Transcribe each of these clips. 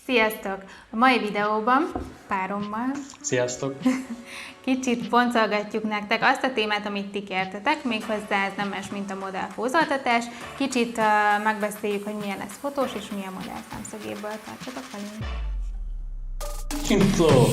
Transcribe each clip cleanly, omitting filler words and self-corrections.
Sziasztok! A mai videóban párommal Sziasztok! kicsit boncolgatjuk nektek azt a témát, amit ti kértetek, méghozzá ez nem más, mint a modellpózoltatás. Kicsit megbeszéljük, hogy milyen lesz fotós és milyen modell szemszögéből. Tartsatok velünk! Intro!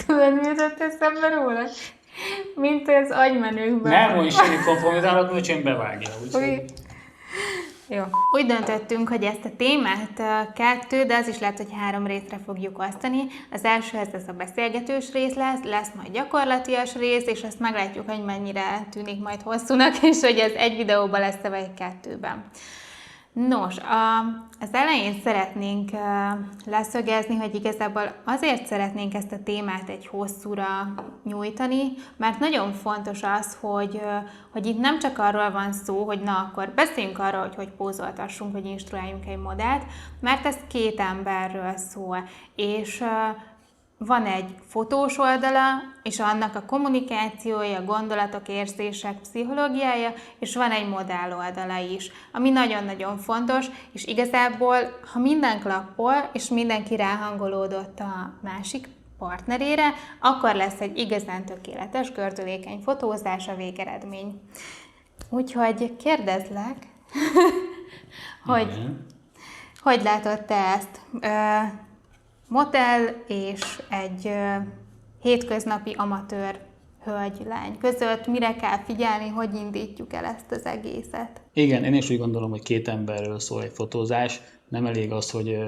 Tudod, mi jutott eszembe róla? Mint az agymenőkben. Nem mondj semmi kompromitálok, hogy én bevágja. Jó. Úgy döntöttünk, hogy ezt a témát kettő, de az is lehet, hogy 3 részre fogjuk osztani. Az első ez a beszélgetős rész lesz majd gyakorlatias rész, és azt meglátjuk, hogy mennyire tűnik majd hosszúnak, és hogy ez egy videóban lesz-e, vagy 2-ben. Nos, az elején szeretnénk leszögezni, hogy igazából azért szeretnénk ezt a témát egy hosszúra nyújtani, mert nagyon fontos az, hogy itt nem csak arról van szó, hogy na akkor beszéljünk arról, hogy pózoltassunk, hogy instruáljunk egy modellt, mert ez 2 emberről szól, és van egy fotós oldala, és annak a kommunikációja, gondolatok, érzések, pszichológiája, és van egy modell oldala is, ami nagyon-nagyon fontos, és igazából, ha minden klappol, és mindenki ráhangolódott a másik partnerére, akkor lesz egy igazán tökéletes, gördülékeny fotózás, a végeredmény. Úgyhogy kérdezlek, hogy látod te ezt? Modell és egy hétköznapi amatőr hölgy-lány között mire kell figyelni, hogy indítjuk el ezt az egészet? Igen, én is úgy gondolom, hogy 2 emberről szól egy fotózás. Nem elég az, hogy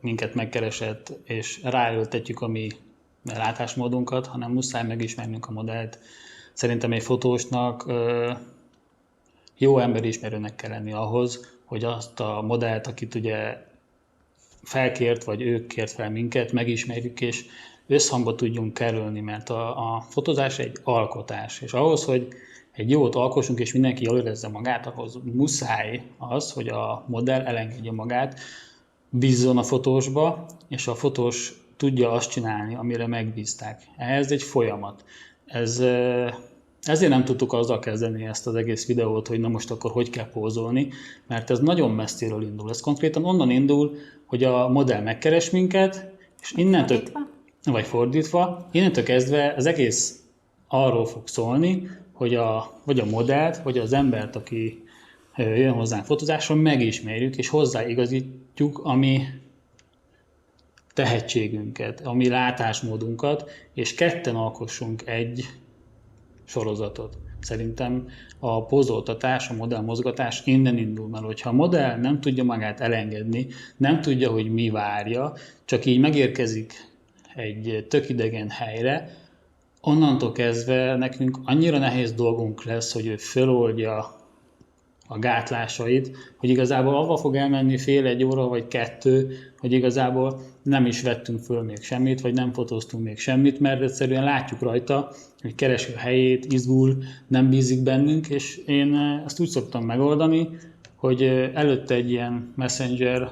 minket megkeresett és ráültetjük a mi látásmódunkat, hanem muszáj megismernünk a modellt. Szerintem egy fotósnak jó emberismerőnek kell lenni ahhoz, hogy azt a modellt, akit ugye felkért, vagy ők kért fel minket, megismerjük, és összhangba tudjunk kerülni, mert a fotózás egy alkotás, és ahhoz, hogy egy jót alkossunk, és mindenki jól érezze magát, ahhoz muszáj az, hogy a modell elengedje magát, bízzon a fotósba, és a fotós tudja azt csinálni, amire megbízták. Ez egy folyamat. Ezért nem tudtuk azzal kezdeni ezt az egész videót, hogy na most akkor hogy kell pózolni, mert ez nagyon messziről indul. Ez konkrétan onnan indul, hogy a modell megkeres minket, és innentől, vagy fordítva, innentől kezdve az egész arról fog szólni, hogy vagy a modellt, vagy az embert, aki jön hozzánk fotózásra, megismerjük, és hozzáigazítjuk a mi tehetségünket, a mi látásmódunkat, és ketten alkossunk egy sorozatot. Szerintem a pózoltatás, a modellmozgatás innen indul, mert hogyha a modell nem tudja magát elengedni, nem tudja, hogy mi várja, csak így megérkezik egy tök idegen helyre, onnantól kezdve nekünk annyira nehéz dolgunk lesz, hogy ő feloldja a gátlásait, hogy igazából avval fog elmenni fél 1 óra vagy 2, hogy igazából nem is vettünk föl még semmit, vagy nem fotóztunk még semmit, mert egyszerűen látjuk rajta, hogy keresi a helyét, izgul, nem bízik bennünk, és én ezt úgy szoktam megoldani, hogy előtte egy ilyen messenger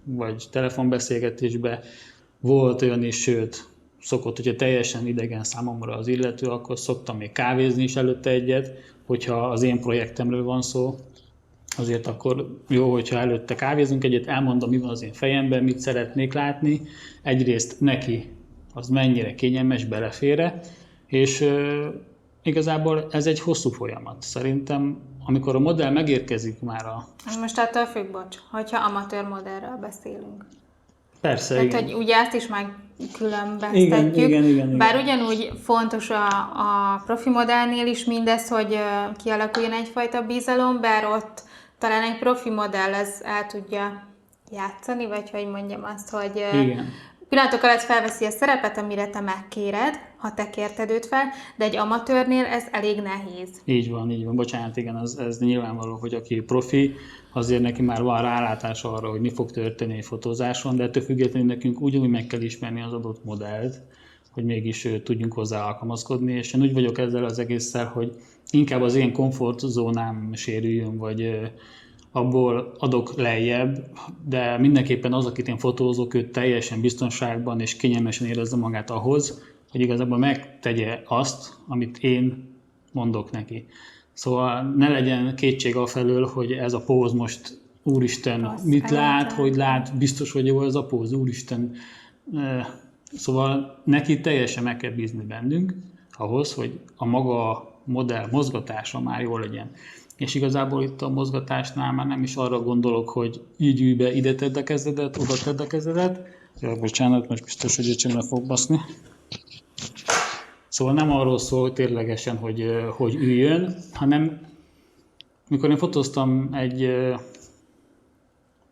vagy telefonbeszélgetésben volt olyan is, sőt, szokott, hogyha teljesen idegen számomra az illető, akkor szoktam még kávézni is előtte egyet, hogyha az én projektemről van szó. Azért akkor jó, hogyha előtte kávézunk egyet, elmondom, mi van az én fejemben, mit szeretnék látni. Egyrészt neki az mennyire kényelmes, belefére, és igazából ez egy hosszú folyamat. Szerintem, amikor a modell megérkezik már Most attól függ, bocs, hogyha amatőr modellről beszélünk. Persze, tehát, igen. hogy ugye ezt is megkülönböztetjük. Igen. Bár ugyanúgy fontos a profi modellnél is mindez, hogy kialakuljon egyfajta bizalom, bár ott talán egy profi modell ez el tudja játszani, vagy hogy mondjam azt, hogy pillanatok alatt felveszi a szerepet, amire te megkéred, ha te kérted őt fel, de egy amatőrnél ez elég nehéz. Így van. Bocsánat, igen, ez nyilvánvaló, hogy aki profi, azért neki már van rálátás arra, hogy mi fog történni egy fotózáson, de ettől függetlenül nekünk ugyanúgy meg kell ismerni az adott modellt, hogy mégis tudjunk hozzá alkalmazkodni, és én úgy vagyok ezzel az egésszel, hogy inkább az én komfortzónám sérüljön, vagy abból adok lejjebb, de mindenképpen az, akit én fotózok, ő teljesen biztonságban és kényelmesen érezze magát ahhoz, hogy igazából megtegye azt, amit én mondok neki. Szóval ne legyen kétség afelől, hogy ez a póz most úristen Rossz, mit lát, elátál. hogy lát, biztos, hogy jó ez a póz, úristen. Szóval neki teljesen meg kell bízni bennünk ahhoz, hogy a maga modell mozgatása már jól legyen. És igazából itt a mozgatásnál már nem is arra gondolok, hogy így ülj be, ide tedd a kezedet, oda tedd a kezedet. Ja, bocsánat, most biztos, hogy öcsémre fog baszni. Szóval nem arról szól ténylegesen, hogy üljön, hanem mikor én fotóztam egy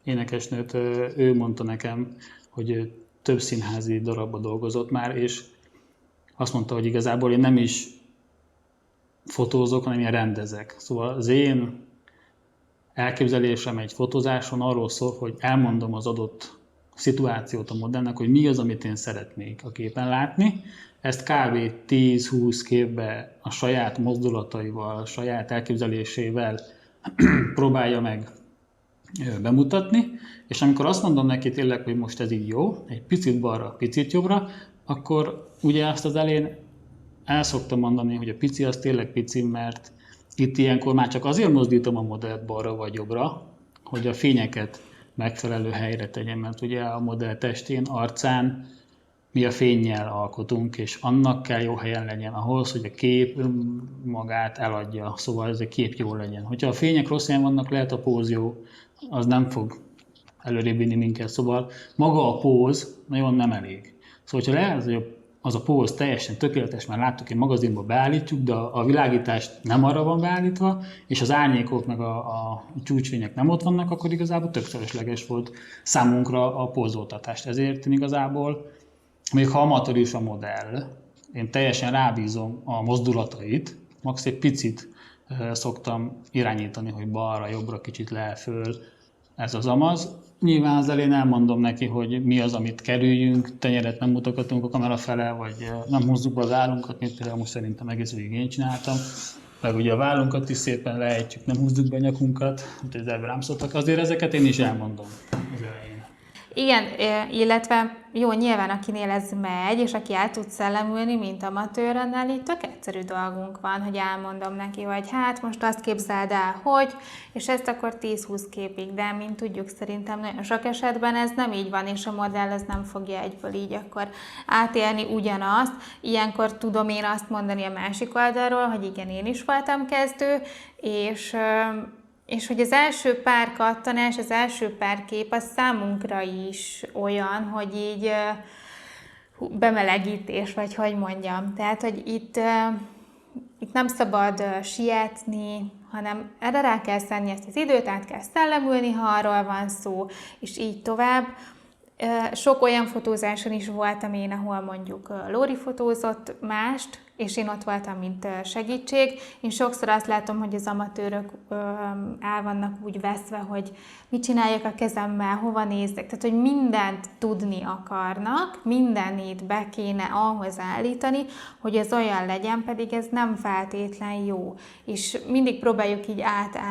énekesnőt, ő mondta nekem, hogy ő több színházi darabban dolgozott már, és azt mondta, hogy igazából én nem is fotózok, hanem én rendezek. Szóval az én elképzelésem egy fotózáson arról szól, hogy elmondom az adott szituációt a modellnek, hogy mi az, amit én szeretnék a képen látni. Ezt kb. 10-20 képbe a saját mozdulataival, a saját elképzelésével próbálja meg bemutatni, és amikor azt mondom neki tényleg, hogy most ez így jó, egy picit balra, picit jobbra, akkor ugye azt az elején el szoktam mondani, hogy a pici az tényleg pici, mert itt ilyenkor már csak azért mozdítom a modellt balra vagy jobbra, hogy a fényeket megfelelő helyre tegyen, mert ugye a modell testén, arcán mi a fénnyel alkotunk, és annak kell jó helyen legyen ahhoz, hogy a kép magát eladja, szóval ez a kép jó legyen. Hogyha a fények rossz helyen vannak, lehet a póz jó, az nem fog előrébb vinni minket, szóval maga a póz nagyon nem elég. Szóval, hogyha lehet, hogy az a póz teljesen tökéletes, már láttuk, hogy magazinba beállítjuk, de a világítás nem arra van beállítva, és az árnyékok meg a csúcsfények nem ott vannak, akkor igazából tök fölösleges volt számunkra a pózoltatást. Ezért én igazából, még ha amatőr is a modell, én teljesen rábízom a mozdulatait, max. Egy picit szoktam irányítani, hogy balra, jobbra, kicsit le, föl, ez az amaz. Nyilván az elején elmondom neki, hogy mi az, amit kerüljünk, tenyeret nem mutogatunk a kamera fele, vagy nem húzzuk be az állunkat, mint például most szerintem egész végig én csináltam. Meg ugye a vállunkat is szépen lejtjük, nem húzzuk be a nyakunkat, úgyhogy ezzel rám szóltak. Azért ezeket én is elmondom az elején. Igen, illetve jó, nyilván akinél ez megy, és aki el tud szellemülni, mint amatőrrel, így tök egyszerű dolgunk van, hogy elmondom neki, hogy hát most azt képzeld el, hogy, és ezt akkor 10-20 képig, de mint tudjuk, szerintem nagyon sok esetben ez nem így van, és a modell ez nem fogja egyből így akkor átélni ugyanazt. Ilyenkor tudom én azt mondani a másik oldalról, hogy igen, én is voltam kezdő, és hogy az első pár kattanás, az első pár kép, az számunkra is olyan, hogy így bemelegítés, vagy hogy mondjam. Tehát, hogy itt nem szabad sietni, hanem erre rá kell szenni ezt az időt, át kell szellemülni, ha arról van szó, és így tovább. Sok olyan fotózáson is voltam én, ahol mondjuk Lóri fotózott mást, és én ott voltam, mint segítség. Én sokszor azt látom, hogy az amatőrök el vannak úgy veszve, hogy mit csináljak a kezemmel, hova nézzek. Tehát, hogy mindent tudni akarnak, mindenit be kéne ahhoz állítani, hogy ez olyan legyen, pedig ez nem feltétlen jó. És mindig próbáljuk így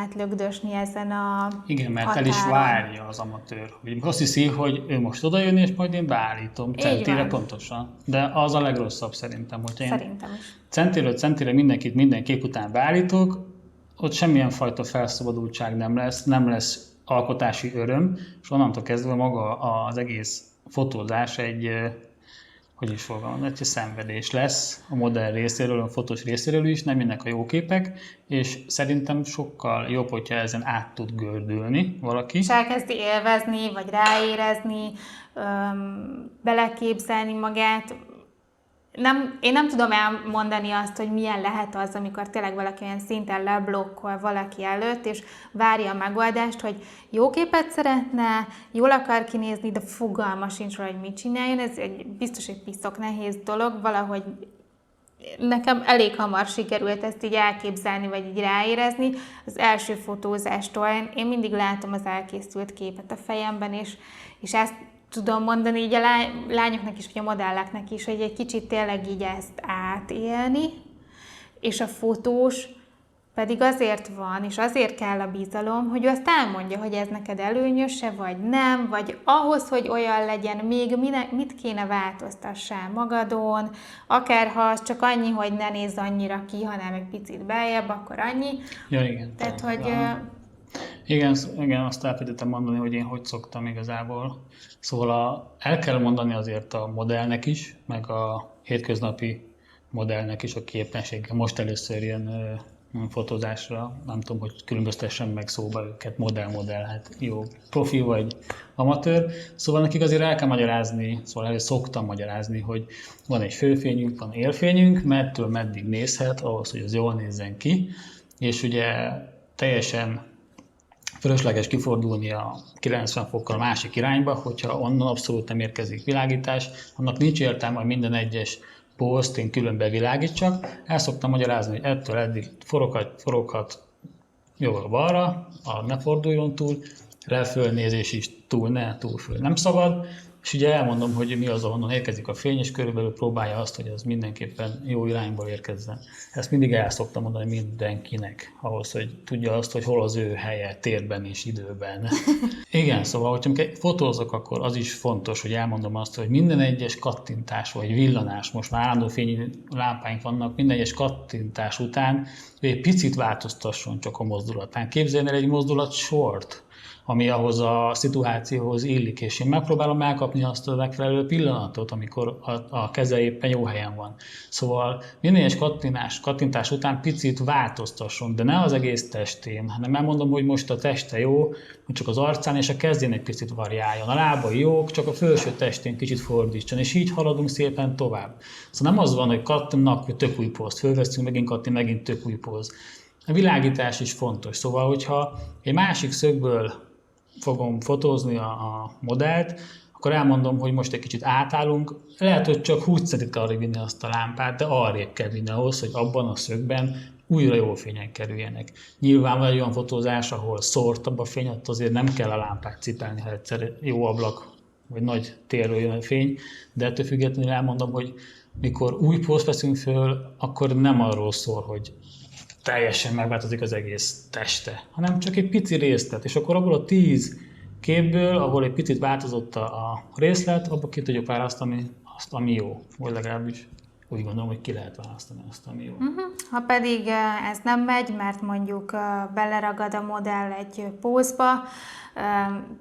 átlögdösni ezen a Igen, mert határon. el is várja az amatőr. Azt hiszi, hogy ő most oda jön, és majd én beállítom centire pontosan. De az a legrosszabb szerintem, hogyha én Szerintem is. Centéről centire mindenkit minden kép után beállítok, ott semmilyen fajta felszabadultság nem lesz alkotási öröm, és onnantól kezdve maga az egész fotózás egy, hogy is fogalmazom, egy szenvedés lesz a modell részéről, a fotós részéről is, nem jönnek a jó képek, és szerintem sokkal jobb, hogyha ezen át tud gördülni valaki. És elkezdi élvezni, vagy ráérezni, beleképzelni magát. Én nem tudom elmondani azt, hogy milyen lehet az, amikor tényleg valaki olyan szinten leblokkol valaki előtt, és várja a megoldást, hogy jó képet szeretne, jól akar kinézni, de fogalma sincs róla, hogy mit csináljon. Ez biztos egy piszok nehéz dolog, valahogy nekem elég hamar sikerült ezt így elképzelni, vagy így ráérezni. Az első fotózástól én mindig látom az elkészült képet a fejemben, és ezt tudom mondani így a lányoknak is, vagy a modelleknek is, hogy egy kicsit tényleg így ezt átélni, és a fotós pedig azért van, és azért kell a bizalom, hogy ő azt elmondja, hogy ez neked előnyöse, vagy nem, vagy ahhoz, hogy olyan legyen, még mit kéne változtassál magadon, akár ha az csak annyi, hogy ne nézz annyira ki, hanem egy picit beljebb, akkor annyi. Ja, igen. Tehát, hogy... Igen, azt elfelejtettem mondani, hogy én hogy szoktam igazából. Szóval el kell mondani azért a modellnek is, meg a hétköznapi modellnek is, aki éppenséggel most először jön fotózásra, nem tudom, hogy különböztessen meg szóba őket, modell, hát jó, profi vagy amatőr. Szóval nekik azért el kell magyarázni, szóval először szoktam magyarázni, hogy van egy főfényünk, van élfényünk, mettől meddig nézhet, ahhoz, hogy az jól nézzen ki, és ugye teljesen fölösleges kifordulni a 90 fokkal a másik irányba, hogyha onnan abszolút nem érkezik világítás, annak nincs értelme, hogy minden egyes pózt én külön bevilágítsak. El szoktam magyarázni, hogy ettől eddig foroghat jobbra-balra, ne forduljon túl, refölnézés is túl föl nem szabad, és ugye elmondom, hogy mi az, ahonnan érkezik a fény, és körülbelül próbálja azt, hogy az mindenképpen jó irányba érkezzen. Ezt mindig el szoktam mondani mindenkinek, ahhoz, hogy tudja azt, hogy hol az ő helye térben és időben. Igen, szóval, hogyha fotózok, akkor az is fontos, hogy elmondom azt, hogy minden egyes kattintás vagy villanás, most már állandó fényű lámpáink vannak, minden egyes kattintás után egy picit változtasson csak a mozdulatán. Képzeljen el egy mozdulat sort, ami ahhoz a szituációhoz illik, és én megpróbálom elkapni azt a megfelelő pillanatot, amikor a keze éppen jó helyen van. Szóval minden egyes kattintás után picit változtasson, de ne az egész testén, hanem elmondom, hogy most a teste jó, hogy csak az arcán és a kezén egy picit variáljon. A lábai jók, csak a felső testén kicsit fordítson, és így haladunk szépen tovább. Szóval nem az van, hogy kattinnak, hogy tök új pózt fölveszünk, megint tök új póz. A világítás is fontos. Szóval, hogyha egy másik szögből fogom fotózni a modellt, akkor elmondom, hogy most egy kicsit átállunk. Lehet, hogy csak 20 centit arrébb vinni azt a lámpát, de arrébb kell vinni ahhoz, hogy abban a szögben újra jó fények kerüljenek. Nyilván van egy olyan fotózás, ahol szórtabb a fény, ott azért nem kell a lámpát cipelni, ha egyszer jó ablak vagy nagy térről jön a fény, de ettől függetlenül elmondom, hogy mikor új pózt veszünk föl, akkor nem arról szól, hogy teljesen megváltozik az egész teste, hanem csak egy pici részlet, és akkor abból a 10 képből, ahol egy picit változott a részlet, abból ki tudjuk választani azt, ami jó, vagy legalábbis úgy gondolom, hogy ki lehet választani azt, ami jó. Ha pedig ez nem megy, mert mondjuk beleragad a modell egy pózba,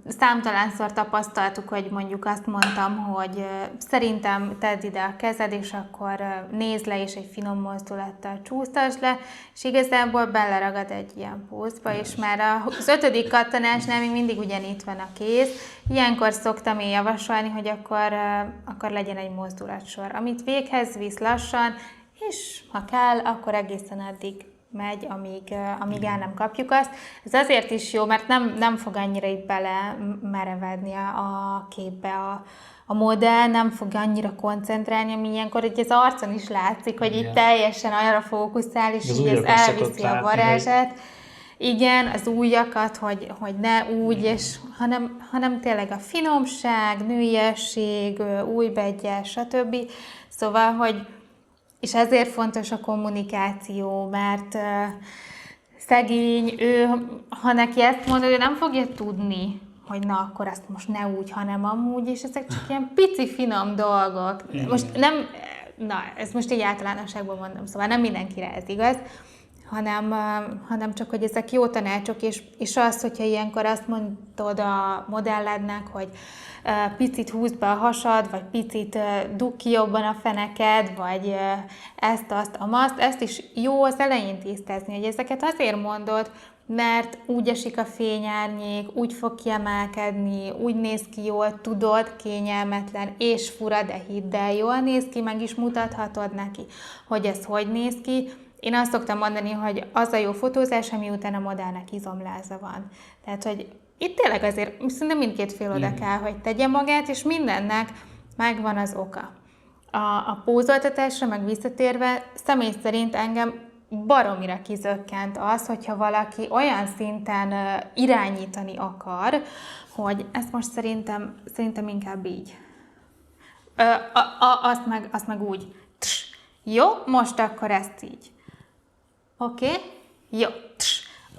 számtalanszor tapasztaltuk, hogy mondjuk azt mondtam, hogy szerintem tedd ide a kezed, és akkor nézd le, és egy finom mozdulattal csúsztasd le, és igazából beleragad egy ilyen pózba, és már az 5. kattanásnál még mindig ugyanitt van a kéz. Ilyenkor szoktam én javasolni, hogy akkor legyen egy mozdulatsor, amit véghez visz lassan, és ha kell, akkor egészen addig megy, amíg el nem kapjuk azt. Ez azért is jó, mert nem fog annyira itt bele merevedni a képbe a modell, nem fog annyira koncentrálni, ami ilyenkor hogy az arcon is látszik, hogy itt teljesen arra fókuszál, és így ez elviszi a varázsát. Igen, az ujjakat, hogy ne úgy, és hanem tényleg a finomság, nőiesség, újbegye, stb. Szóval, hogy és ezért fontos a kommunikáció, mert szegény, ha neki ezt mondod, ő nem fogja tudni, hogy na, akkor azt most ne úgy, hanem amúgy, és ezek csak ilyen pici, finom dolgok. Most nem, ezt most így általánosságban mondom, szóval nem mindenkire ez igaz, hanem csak, hogy ezek jó tanácsok, és az, hogyha ilyenkor azt mondod a modellednek, hogy picit húzd be a hasad, vagy picit dugd ki jobban a feneked, vagy ezt, azt, amazt, ezt is jó az elején tisztázni, hogy ezeket azért mondod, mert úgy esik a fényárnyék, úgy fog kiemelkedni, úgy néz ki jól, tudod, kényelmetlen és fura, de hidd el, jól néz ki, meg is mutathatod neki, hogy ez hogy néz ki. Én azt szoktam mondani, hogy az a jó fotózás, ami után a modellnek izomláza van. Tehát, hogy itt tényleg azért szerintem mindkét fél oda kell, hogy tegye magát, és mindennek megvan az oka. A pózoltatásra meg visszatérve, személy szerint engem baromira kizökkent az, hogyha valaki olyan szinten irányítani akar, hogy ezt most szerintem inkább így. Azt meg úgy. Jó, most akkor ezt így. Oké? Jó.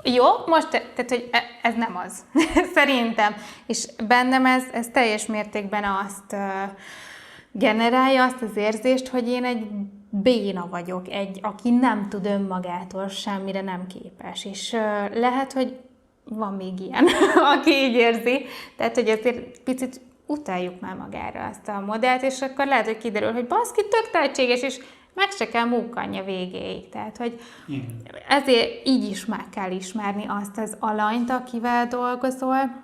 Jó, most, tehát, hogy ez nem az. Szerintem. És bennem ez teljes mértékben azt generálja, azt az érzést, hogy én egy béna vagyok, aki nem tud önmagától semmire nem képes. És lehet, hogy van még ilyen, aki így érzi. Tehát, hogy azért picit utáljuk már magára azt a modellt, és akkor lehet, hogy kiderül, hogy baszki, tök tehetséges, és meg se kell munkanja végéig. Tehát, hogy ezért így is meg kell ismerni azt az alanyt, akivel dolgozol,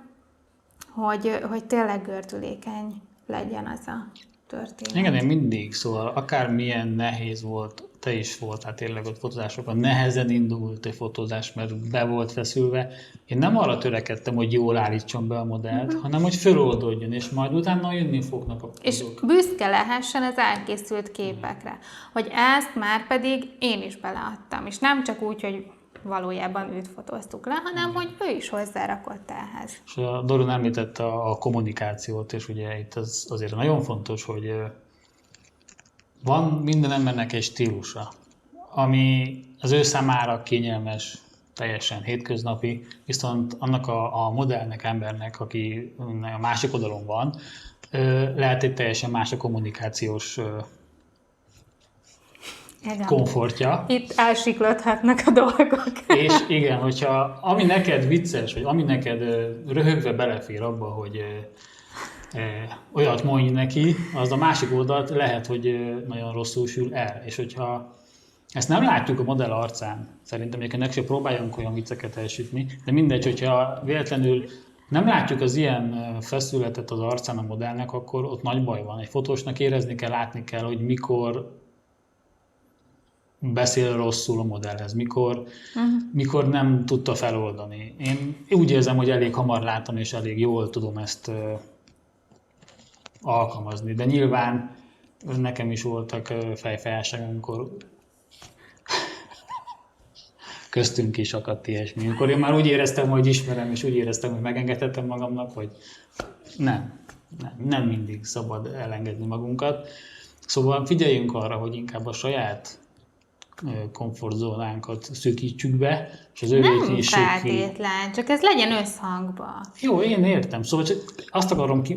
hogy tényleg gördülékeny legyen az a történet. Igen, én mindig, szóval akármilyen nehéz volt, te is voltál tényleg ott fotózásokon, nehezen indult egy fotózás, mert be volt feszülve. Én nem arra törekedtem, hogy jól állítson be a modellt, hanem hogy föloldódjon, és majd utána jönni fognak a és fotók. büszke lehessen az elkészült képekre. Hogy ezt már pedig én is beleadtam. És nem csak úgy, hogy valójában őt fotóztuk le, hanem hogy ő is hozzárakott ehhez. És a Doron említette a kommunikációt, és ugye itt azért nagyon fontos, hogy van minden embernek egy stílusa, ami az ő számára kényelmes, teljesen hétköznapi, viszont annak a modellnek, embernek, aki a másik oldalon van, lehet egy teljesen más a kommunikációs komfortja. Itt elsiklódhatnak a dolgok. És igen, hogyha ami neked vicces, vagy ami neked röhögve belefér abba, hogy olyat mondj neki, az a másik oldalt lehet, hogy nagyon rosszul sül el. És hogyha ezt nem látjuk a modell arcán, szerintem egyébként se próbáljunk olyan vicceket elsütni, de mindegy, hogyha véletlenül nem látjuk az ilyen feszületet az arcán a modellnek, akkor ott nagy baj van. Egy fotósnak érezni kell, látni kell, hogy mikor beszél rosszul a modellhez, mikor nem tudta feloldani. Én úgy érzem, hogy elég hamar látom, és elég jól tudom ezt alkalmazni. De nyilván nekem is voltak fejfájások, amikor köztünk is akadt ilyesmi. Amikor én már úgy éreztem, hogy ismerem, és úgy éreztem, hogy megengedhetem magamnak, hogy nem mindig szabad elengedni magunkat. Szóval figyeljünk arra, hogy inkább a saját komfortzónánkat szűkítsük be, és az ővét is feltétlen, csak ez legyen összhangban. Jó, én értem. Szóval csak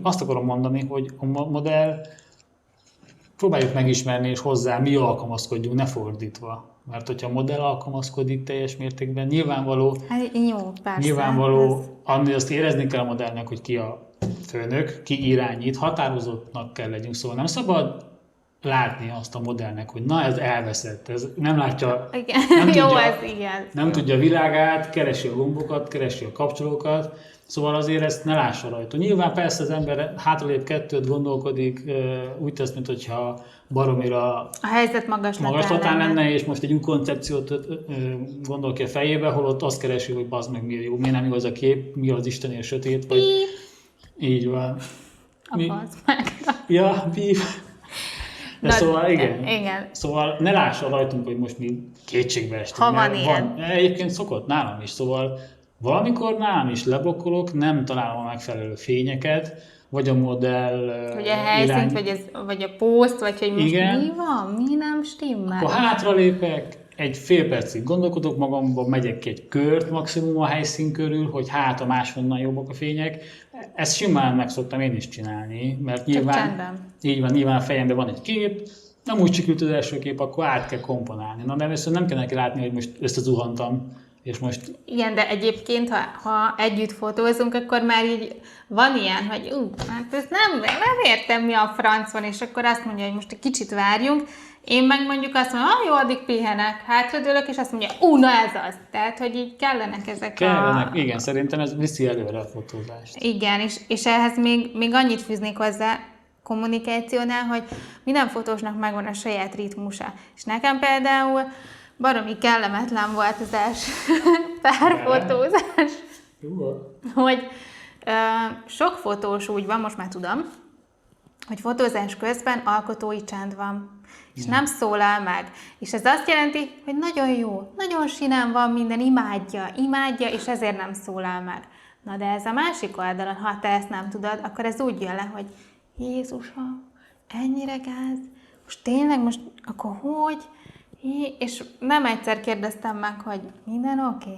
azt akarom mondani, hogy a modell próbáljuk megismerni, és hozzá mi alkalmazkodjunk, ne fordítva. Mert hogyha a modell alkalmazkodik teljes mértékben, nyilvánvaló, jó, persze, nyilvánvaló annyi azt érezni kell a modellnek, hogy ki a főnök, ki irányít, határozottnak kell legyünk. Szóval nem szabad látni azt a modellnek, hogy na ez elveszett, ez nem látja, igen. nem, Jó, tudja, ez igen. nem tudja a világát, keresi a gombokat, keresi a kapcsolókat, szóval azért ezt ne lássa rajta. Nyilván persze az ember hátralép kettőt gondolkodik, úgy tesz, mintha baromira a helyzet magaslatán lenne, és most egy új koncepciót gondol ki a fejébe, holott azt keresi, hogy bazd meg, mi jó, miért nem jó az a kép, mi az istenél sötét, vagy így van. Bazd meg. Ja, bív. De szóval igen. Szóval ne lássa rajtunk, hogy most mi kétségbe estünk. Ha van ilyen. Egyébként szokott nálam is, szóval valamikor nálam is leblokkolok, nem találom a megfelelő fényeket, vagy a modell vagy a helyszínt, vagy a poszt, vagy hogy most igen. Mi van, mi nem stimmel. Akkor hátralépek, egy fél percig gondolkodok magamban, megyek ki egy kört maximum a helyszín körül, hogy hát a máshonnan jobbak a fények. Ezt simán meg szoktam én is csinálni, mert nyilván, így van, nyilván a fejemben van egy kép, nem úgy sikerült az első kép, akkor át kell komponálni. Na de először nem kell neki látni, hogy most összezuhantam, és most... Igen, de egyébként, ha együtt fotózunk, akkor már így van ilyen, hogy hát ez nem értem, mi a franc van, és akkor azt mondja, hogy most egy kicsit várjunk. Én meg mondjuk azt mondom, jó, addig pihenek, hátradőlök, és azt mondja, na ez az. Tehát, hogy így kellenek ezek igen, szerintem ez viszi előre a fotózást. Igen, és ehhez még annyit fűznék hozzá kommunikációnál, hogy minden fotósnak megvan a saját ritmusa. És nekem például baromi kellemetlen volt az első párfotózás, hogy sok fotós úgy van, most már tudom, hogy fotózás közben alkotói csend van, és nem szólal meg. És ez azt jelenti, hogy nagyon jó, nagyon sinem van minden, imádja, és ezért nem szólal meg. Na de ez a másik oldalon, ha te ezt nem tudod, akkor ez úgy jön le, hogy Jézusom, ennyire gáz, most tényleg, most akkor hogy? És nem egyszer kérdeztem meg, hogy minden oké?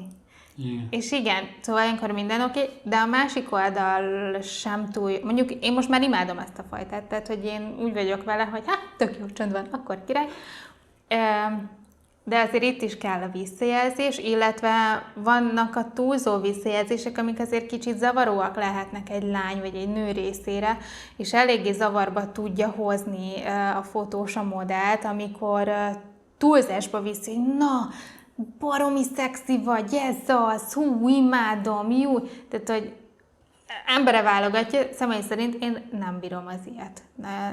Igen. És igen, szóval ilyenkor minden oké, de a másik oldal sem túl, mondjuk én most már imádom ezt a fajtát, tehát hogy én úgy vagyok vele, hogy tök jó csönd van, akkor király. De azért itt is kell a visszajelzés, illetve vannak a túlzó visszajelzések, amik azért kicsit zavaróak lehetnek egy lány vagy egy nő részére, és eléggé zavarba tudja hozni a fotós a modellt, amikor túlzásba viszi, hogy na, baromi szexi vagy, ez az, imádom, jó. Tehát, hogy embere válogatja, személy szerint én nem bírom az ilyet.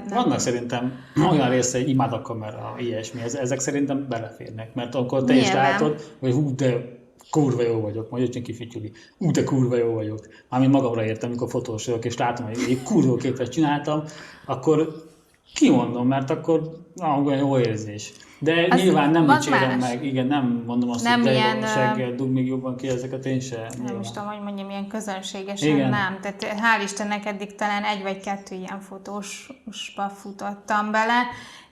Vannak szerintem olyan része, hogy imád a kamera, ilyesmi, ezek szerintem beleférnek, mert akkor te is látod, hogy hú, de kurva jó vagyok, majd jöjjön ki Fütyüli, de kurva jó vagyok. Mármint magamra értem, amikor fotós vagyok, és látom, hogy egy kurva képet csináltam, akkor kimondom, mert akkor olyan jó érzés. De az nyilván nem dicsérem meg, igen, nem mondom azt, nem hogy de jó, seggel dug még jobban ki ezeket, én sem. Nem is tudom, hogy mondjam, ilyen közönségesen igen. Nem. Tehát hál' Istennek eddig talán 1 vagy 2 ilyen fotósba futottam bele,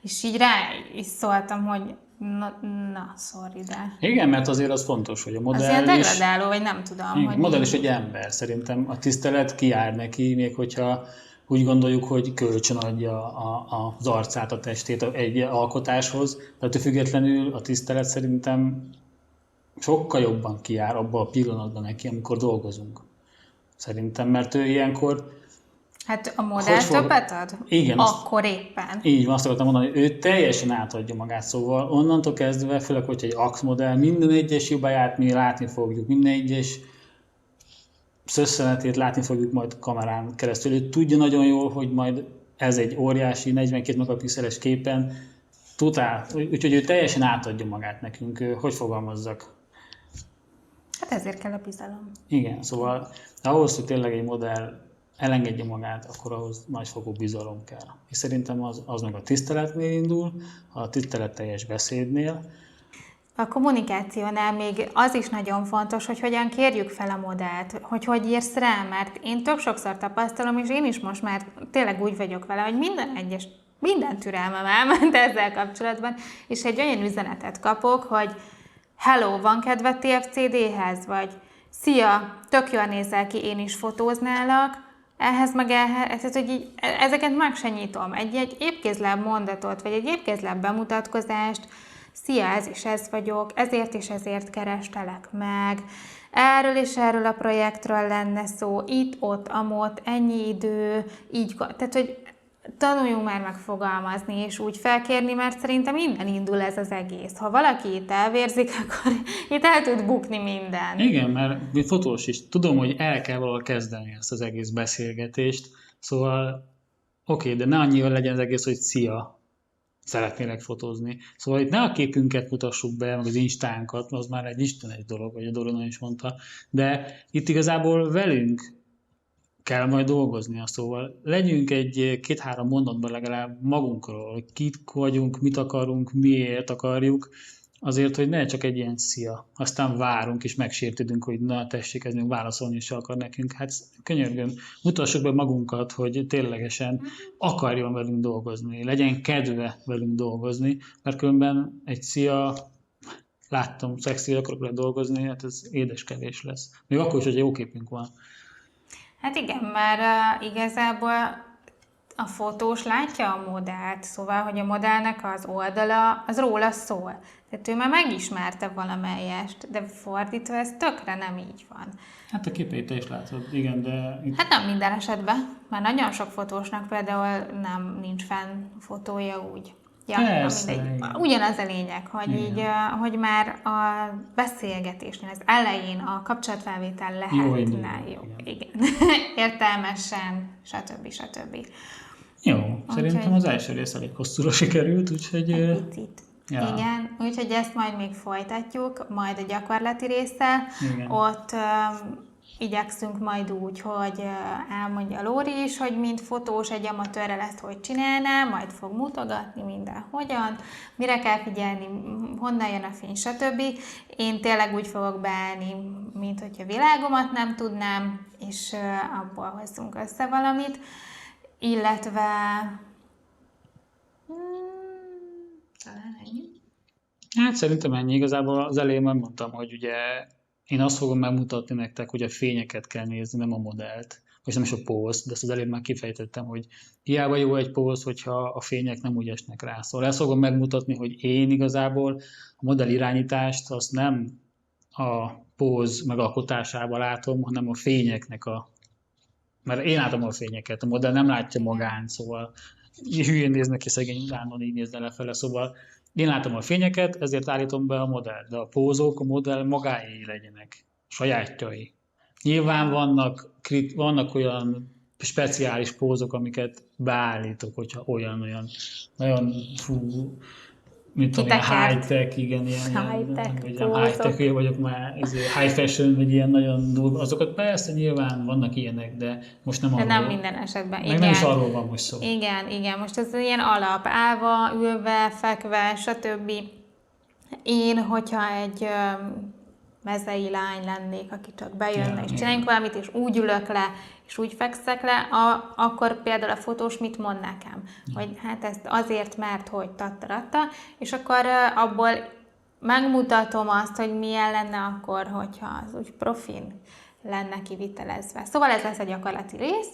és így rá is szóltam, hogy na sorry, de... Igen, mert azért az fontos, hogy a modell az ilyen degradáló, vagy nem tudom. Igen, hogy modell is egy ember, szerintem a tisztelet kijár neki, még hogyha úgy gondoljuk, hogy kölcsön adja az arcát, a testét egy alkotáshoz, de függetlenül a tisztelet szerintem sokkal jobban kijár abban a pillanatban neki, amikor dolgozunk. Szerintem, mert ő ilyenkor... Hát a modell többet ad? Igen. Akkor éppen. Így van, azt akartam mondani, hogy ő teljesen átadja magát, szóval onnantól kezdve, főleg, hogyha egy AX modell, minden egyes hibáját mi látni fogjuk, minden egyes szösszenetét látni fogjuk majd kamerán keresztül. Ő tudja nagyon jól, hogy majd ez egy óriási 42 megapixeles képen totál, úgyhogy ő teljesen átadja magát nekünk. Hogy fogalmazzak? Hát ezért kell a bizalom. Igen, szóval ahhoz, hogy tényleg egy modell elengedje magát, akkor ahhoz nagyfokú bizalom kell. És szerintem az meg a tiszteletnél indul, a tiszteletteljes beszédnél. A kommunikációnál még az is nagyon fontos, hogy hogyan kérjük fel a modellt, hogy írsz rá, mert én tök sokszor tapasztalom, és én is most már tényleg úgy vagyok vele, hogy minden türelmem elment ezzel kapcsolatban, és egy olyan üzenetet kapok, hogy hello, van kedved TFCD-hez, vagy szia, tök jól nézel ki, én is fotóználak, ehhez, tehát, hogy így, ezeket meg se nyitom. Egy épkézláb mondatot, vagy egy épkézláb bemutatkozást, szia, ez és ez vagyok, ezért és ezért kerestelek meg, erről és erről a projektről lenne szó, itt, ott, amott, ennyi idő, így, tehát, hogy tanuljunk már megfogalmazni és úgy felkérni, mert szerintem innen indul ez az egész. Ha valaki itt elvérzik, akkor itt el tud bukni minden. Igen, mert mi fotós is tudom, hogy el kell valahol kezdeni ezt az egész beszélgetést, szóval oké, de ne annyira legyen az egész, hogy szia, szeretnélek fotózni. Szóval itt ne a képünket mutassuk be, meg az instánkat, az már egy istenes dolog, vagy a Dorona is mondta, de itt igazából velünk kell majd dolgoznia, szóval legyünk egy 2-3 mondatban legalább magunkról, hogy kit vagyunk, mit akarunk, miért akarjuk, azért, hogy ne csak egy ilyen szia. Aztán várunk és megsértődünk, hogy na tessék, ez még válaszolni is akar nekünk. Hát könyörgöm, mutassuk be magunkat, hogy ténylegesen akarjon velünk dolgozni, legyen kedve velünk dolgozni, mert különben egy szia, láttam, szexi, akarok vele dolgozni, hát ez édeskevés lesz. Még akkor is, hogy jó képünk van. Hát igen, mert igazából a fotós látja a modellt, szóval, hogy a modellnek az oldala, az róla szól. Tehát ő már megismerte valamelyest, de fordítva ez tökre nem így van. Hát a képeit te is látod, igen, de... Hát nem minden esetben, mert nagyon sok fotósnak például nincs fenn fotója úgy. Ja, ugyanaz a lényeg, hogy így, hogy már a beszélgetésnél, az elején a kapcsolatfelvétel lehetne jó. Igen. Értelmesen, stb. Jó, szerintem az első rész elég hosszúra sikerült, úgyhogy... Egy picit. Ja. Igen, úgyhogy ezt majd még folytatjuk, majd a gyakorlati résszel. Igen. Ott igyekszünk majd úgy, hogy elmondja Lóri is, hogy mint fotós egy amatőrrel ezt hogy csinálná, majd fog mutogatni minden hogyan, mire kell figyelni, honnan jön a fény, stb. Én tényleg úgy fogok beállni, mint hogyha világomat nem tudnám, és abból hozzunk össze valamit, illetve talán ennyi. Hát szerintem ennyi. Igazából az elején már mondtam, hogy ugye én azt fogom megmutatni nektek, hogy a fényeket kell nézni, nem a modellt, vagy nem is a póz, de ezt az elején már kifejtettem, hogy hiába jó egy póz, hogyha a fények nem úgy esnek rá. Szóval ezt fogom megmutatni, hogy én igazából a modell irányítást azt nem a póz megalkotásában látom, hanem a fényeknek mert én látom a fényeket, a modell nem látja magán, szóval hülyén néznek ki szegény Dánon, így nézne lefele, szóval én látom a fényeket, ezért állítom be a modellt, de a pózok a modell magáé legyenek, sajátjai. Nyilván vannak olyan speciális pózok, amiket beállítok, hogyha olyan nagyon mint tudom, ilyen high-tech, igen, high-tech vagyok már, high fashion, vagy ilyen nagyon durva, azokat persze nyilván vannak ilyenek, de most nem arról. De nem minden esetben, meg nem is arról van most szó. Igen, most ez ilyen alap, állva, ülve, fekve, stb. Én, hogyha egy mezei lány lennék, aki csak bejönne, és csináljunk valamit, és úgy ülök le, és úgy fekszek le, akkor például a fotós mit mond nekem? Hogy hát ezt azért, mert hogy tattaratta, és akkor abból megmutatom azt, hogy milyen lenne akkor, hogyha az úgy profin lenne kivitelezve. Szóval ez lesz a gyakorlati rész.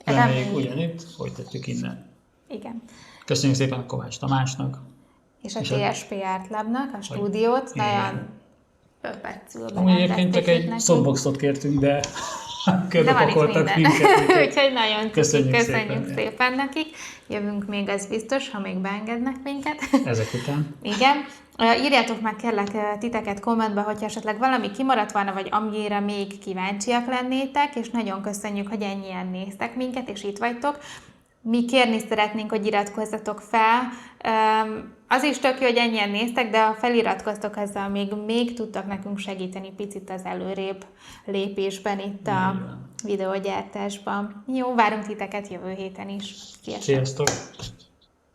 Reméljük ugyanitt, folytatjuk innen. Igen. Köszönjük szépen a Kovács Tamásnak. És a TSP Art Labnak a stúdiót, nagyon percül egyébként csak egy softboxot kértünk, de körbe pakoltak minket. Úgyhogy nagyon köszönjük szépen nekik. Jövünk még, ez biztos, ha még beengednek minket. Ezek után. Igen. Írjátok meg kérlek titeket kommentbe, hogyha esetleg valami kimaradt volna, vagy amire még kíváncsiak lennétek, és nagyon köszönjük, hogy ennyien néztek minket, és itt vagytok. Mi kérni szeretnénk, hogy iratkozzatok fel. Az is tök jó, hogy ennyien néztek, de ha feliratkoztok, azzal még tudtak nekünk segíteni picit az előrébb lépésben itt a videógyártásban. Jó, várunk titeket jövő héten is. Sziasztok! Sziasztok.